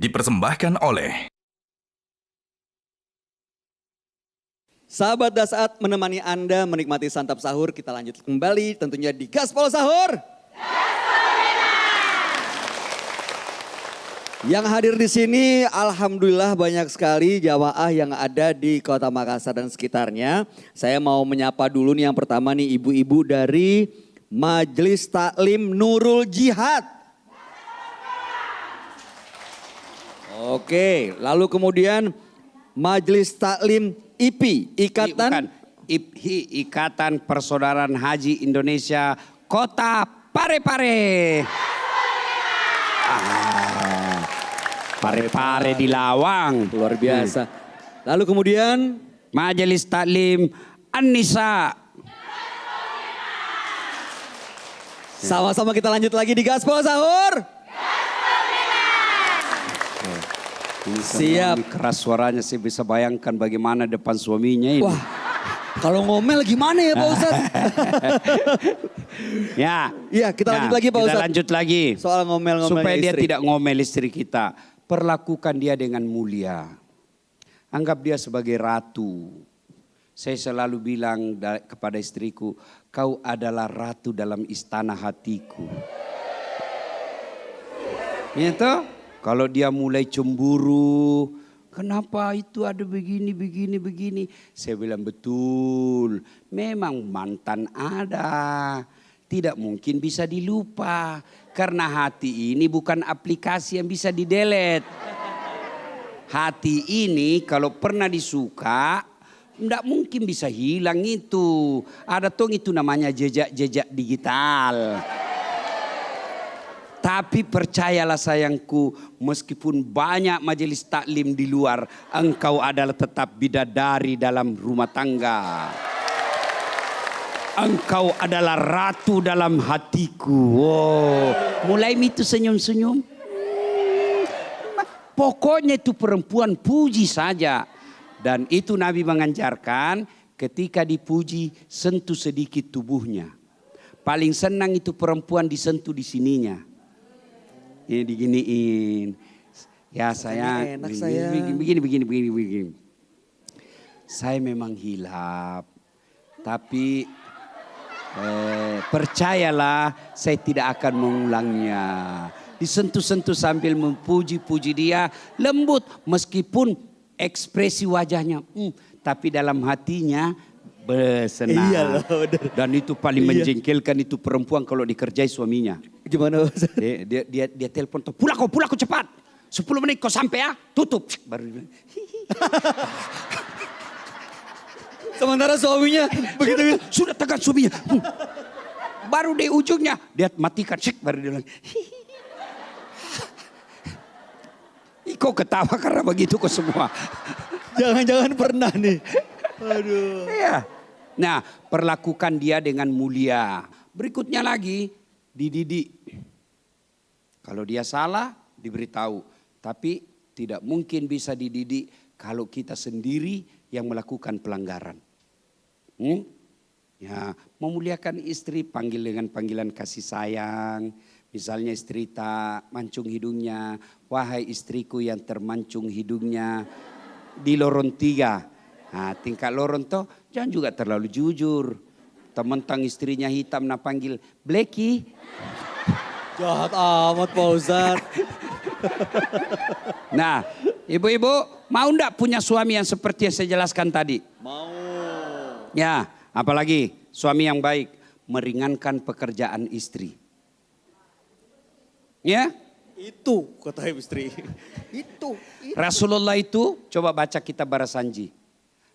dipersembahkan oleh Sahabat Dasaat menemani Anda menikmati santap sahur. Kita lanjut kembali tentunya di Gaspol Sahur. Yang hadir di sini alhamdulillah banyak sekali jamaah yang ada di Kota Makassar dan sekitarnya. Saya mau menyapa dulu nih yang pertama nih ibu-ibu dari Majelis Taklim Nurul Jihad. Oke, lalu kemudian Majelis Taklim IPI, Ikatan Persaudaraan Haji Indonesia Kota Parepare. Parepare di Lawang. Luar biasa. Lalu kemudian Majelis Taklim An-Nisa. sama-sama kita lanjut lagi di Gaspol Sahur. Siap. Keras suaranya sih bisa bayangkan bagaimana depan suaminya ini. Wah, kalau ngomel gimana ya Pak Ustadz? Iya, kita lanjut lagi Pak Ustadz. Kita lanjut lagi. Soal ngomel-ngomelnya supaya dia istri. tidak ngomel istri kita. Perlakukan dia dengan mulia. Anggap dia sebagai ratu. Saya selalu bilang kepada istriku, kau adalah ratu dalam istana hatiku. Gitu? Kalau dia mulai cemburu, kenapa itu ada begini. Saya bilang betul, memang mantan ada. Tidak mungkin bisa dilupa. Karena hati ini bukan aplikasi yang bisa di-delete. Hati ini kalau pernah disuka, tidak mungkin bisa hilang itu. Ada itu namanya jejak-jejak digital. Tapi percayalah sayangku, meskipun banyak majelis taklim di luar, engkau adalah tetap bidadari dalam rumah tangga. Engkau adalah ratu dalam hatiku. Wow. Mulai itu senyum-senyum. Pokoknya itu perempuan puji saja. Dan itu Nabi mengajarkan ketika dipuji sentuh sedikit tubuhnya. Paling senang itu perempuan disentuh di sininya. Ini diginiin. Ya sayang. Enak saya. Begini. Saya memang hilaf. Tapi percayalah saya tidak akan mengulangnya. Disentuh-sentuh sambil memuji-puji dia. Lembut meskipun ekspresi wajahnya. Tapi dalam hatinya bersenang. Iya loh, dan itu paling menjengkelkan itu perempuan kalau dikerjai suaminya. Gimana Ustaz? Dia telepon tuh, pulang kau cepat. 10 menit kau sampai ya, tutup. Baru dia bilang, Sementara suaminya begitu. sudah tekan suaminya. Baru di ujungnya dia matikan, baru dia bilang. Kau ketawa karena begitu kau semua. Jangan-jangan pernah nih. Aduh. Iya. Nah, perlakukan dia dengan mulia. Berikutnya lagi, dididik. Kalau dia salah, diberitahu. Tapi tidak mungkin bisa dididik kalau kita sendiri yang melakukan pelanggaran. Ya, memuliakan istri, panggil dengan panggilan kasih sayang. Misalnya istri tak mancung hidungnya. Wahai istriku yang termancung hidungnya di lorong 3. Nah, tingkat lorong toh jangan juga terlalu jujur. Tementang istrinya hitam nak panggil Blacky. Jahat amat Pak Ustadz. Nah, ibu-ibu mau ndak punya suami yang seperti yang saya jelaskan tadi? Mau. Ya, apalagi suami yang baik meringankan pekerjaan istri. Ya, Itu kata istri. Itu. Rasulullah itu coba baca kitab Barasanji.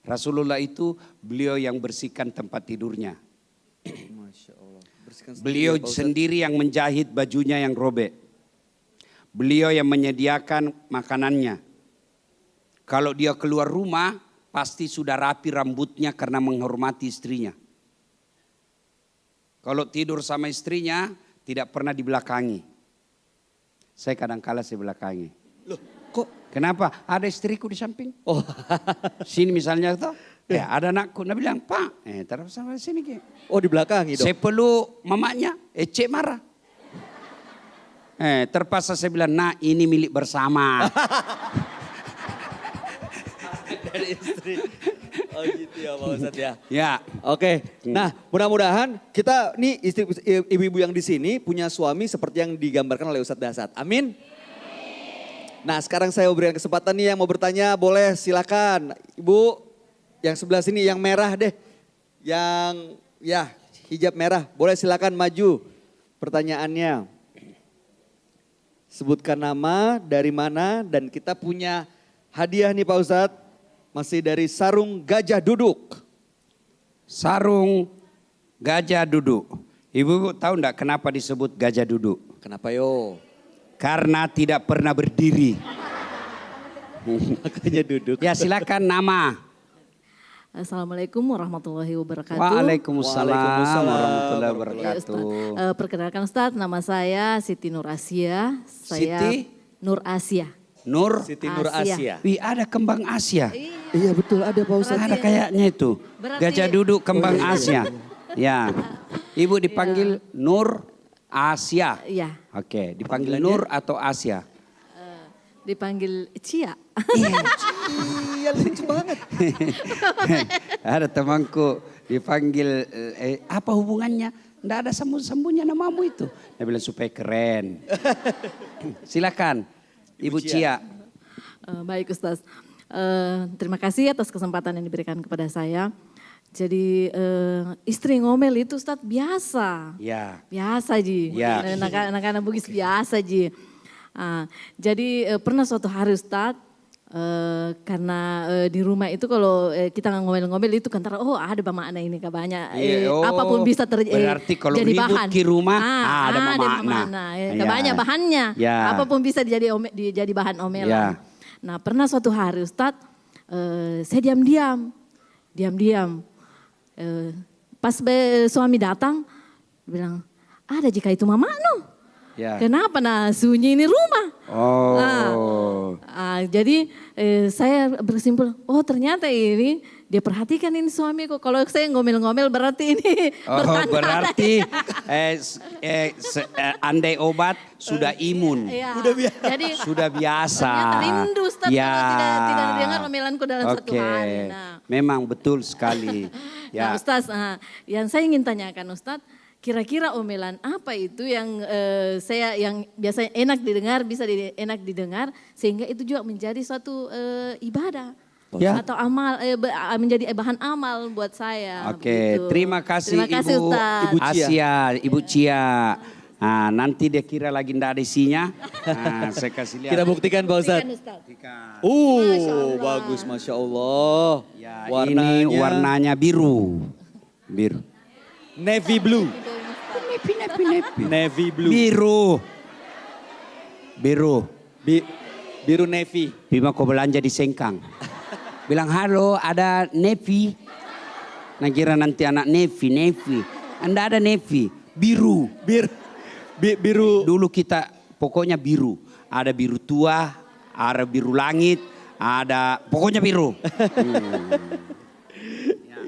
Rasulullah itu beliau yang bersihkan tempat tidurnya. Masya Allah. Beliau sendiri yang menjahit bajunya yang robek. Beliau yang menyediakan makanannya. Kalau dia keluar rumah pasti sudah rapi rambutnya karena menghormati istrinya. Kalau tidur sama istrinya tidak pernah dibelakangi. Saya kadang-kala saya belakangi. Loh, kok? Kenapa? Ada istriku di samping. Oh. Sini misalnya tuh. Ya, ada anakku. Dia bilang, Pak, taruh sama sini. Oh di belakang gitu. Saya peluk mamanya, Cek marah. Terpaksa saya bilang, nah ini milik bersama. Dari istri. Oh gitu ya Pak Ustadz ya. Ya. Oke, nah mudah-mudahan kita nih istri ibu-ibu yang di sini punya suami seperti yang digambarkan oleh Ustadz Dasat. Amin. Nah sekarang saya berikan kesempatan nih yang mau bertanya boleh silakan. Ibu yang sebelah sini yang merah deh. Yang ya hijab merah boleh silakan maju pertanyaannya. Sebutkan nama, dari mana dan kita punya hadiah nih Pak Ustadz. Masih dari sarung gajah duduk. Sarung gajah duduk. Ibu tahu enggak kenapa disebut gajah duduk? Kenapa yo? Karena tidak pernah berdiri. Makanya duduk. Ya silakan nama. Assalamualaikum warahmatullahi wabarakatuh. Waalaikumsalam Waalaikumsalam warahmatullahi Ya, wabarakatuh. Ustaz. Perkenalkan Ustaz, nama saya Siti Nur Asia. Saya Siti? Nur Asia. Nur. Siti Nur Asia. Asia. Wih ada kembang Asia. Iya betul ada Pak Ustadz. Ada kayaknya itu. Berarti- Gajah duduk kembang Asia. Ya. Ibu dipanggil Nur Asia. Iya, Oke, dipanggil Nur atau Asia? dipanggil Cia. Iya lucu banget. Ada temanku dipanggil apa hubungannya? Nggak ada sambung-sambungnya namamu itu. Dia bilang supaya keren. Silakan, Ibu Cia. Baik Ustaz. Terima kasih atas kesempatan yang diberikan kepada saya. Jadi istri ngomel itu Ustaz biasa. Ya. Biasa Ji. Ya. Anak-anak Bugis biasa Ji. Jadi pernah suatu hari Ustaz, karena di rumah itu kalau kita ngomel-ngomel itu kan oh ada makna ini kak banyak. Iya, oh, apapun bisa terjadi. berarti kalau jadi ribut bahan. di rumah, ada makna. Iya. Ya. Banyak bahannya. Ya. Apapun bisa jadi bahan omelan. Ya. Nah pernah suatu hari Ustaz, saya diam-diam. Pas suami datang, bilang ada jika itu mama no. Ya. Kenapa nah sunyi ini rumah? Oh. Jadi saya bersimpul, oh ternyata ini dia perhatikan ini suamiku. Kalau saya ngomel-ngomel berarti ini Oh, bertanda. berarti andai obat sudah imun. Iya. Jadi Sudah biasa. ternyata rindu Ustaz kalau tidak dengar omelanku dalam satu Oke. hari. Nah. Memang betul sekali. Nah Ya. Ustaz, yang saya ingin tanyakan Ustaz, kira-kira omelan apa itu yang yang biasanya enak didengar, bisa enak didengar, sehingga itu juga menjadi suatu ibadah. Ya. Atau amal, menjadi bahan amal buat saya. Oke, begitu. terima kasih, Terima kasih Ibu, Ustaz. Ibu Cia. Asia, Ibu Cia. Nanti dia kira lagi ndak ada isinya. Saya kasih lihat. Kita buktikan Pak Ustadz. Buktikan, Ustaz. Bagus Masya Allah. Ya, ini warnanya biru. Biru. Navy blue. Nepi. Navy blue. Biru. Biru navy. Bima kau belanja di Sengkang. Bilang halo ada Nevi. Nah kira nanti anak Nevi. Anda ada Nevi. Biru. Biru. Dulu kita pokoknya biru. Ada biru tua, ada biru langit, ada pokoknya biru.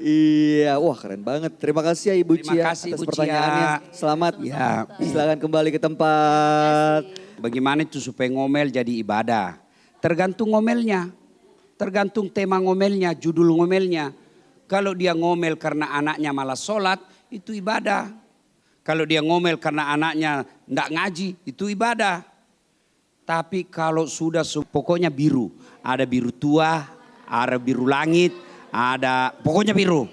Iya, wah keren banget. Terima kasih ya Ibu Terima Cia kasih, atas Ibu pertanyaannya. Cia. Selamat. Ya. Silakan kembali ke tempat. Bagaimana itu supaya ngomel jadi ibadah? Tergantung ngomelnya. Tergantung tema ngomelnya, judul ngomelnya. Kalau dia ngomel karena anaknya malas sholat, itu ibadah. Kalau dia ngomel karena anaknya enggak ngaji, itu ibadah. Tapi kalau sudah pokoknya biru. Ada biru tua, ada biru langit, ada pokoknya biru.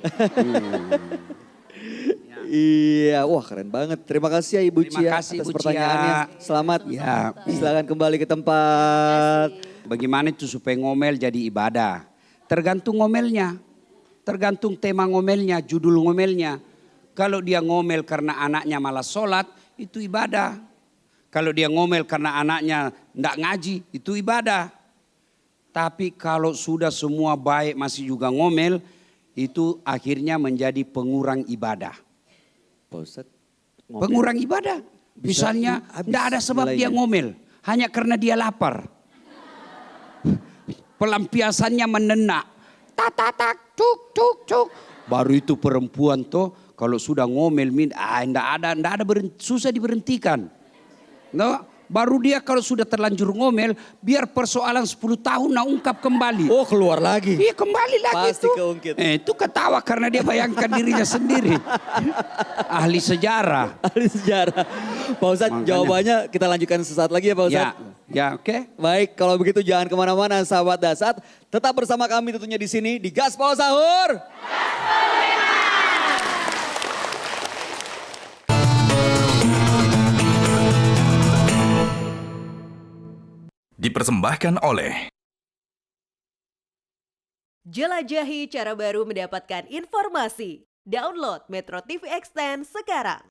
Iya, wah keren banget. Terima kasih ya Ibu Terima Cia kasih, atas Ibu Cia. pertanyaannya. Selamat. Ya. Silakan kembali ke tempat. Bagaimana itu supaya ngomel jadi ibadah? Tergantung ngomelnya. Tergantung tema ngomelnya, judul ngomelnya. Kalau dia ngomel karena anaknya malas sholat, itu ibadah. Kalau dia ngomel karena anaknya enggak ngaji, itu ibadah. Tapi kalau sudah semua baik masih juga ngomel, itu akhirnya menjadi pengurang ibadah. Pak Ustadz, Pengurang ibadah. Misalnya habis enggak ada sebab dia nilainya. ngomel, hanya karena dia lapar. Pelampiasannya menenak. Tak tak tak, cuk. Baru itu perempuan tuh kalau sudah ngomel enggak ada susah diberhentikan. No, Baru dia kalau sudah terlanjur ngomel, biar persoalan 10 tahun nak ungkap kembali. Oh keluar lagi. Iya kembali lagi Pasti itu. keungkit. Itu ketawa karena dia bayangkan dirinya sendiri. Ahli sejarah. Ahli sejarah. Pak Ustadz Makanya. jawabannya kita lanjutkan sesaat lagi ya Pak Ustadz. Ya oke. Baik, kalau begitu jangan kemana-mana sahabat Dasat. Tetap bersama kami tentunya di sini di Gaspol Sahur. Dipersembahkan oleh Jelajahi cara baru mendapatkan informasi. Download Metro TV Extend sekarang.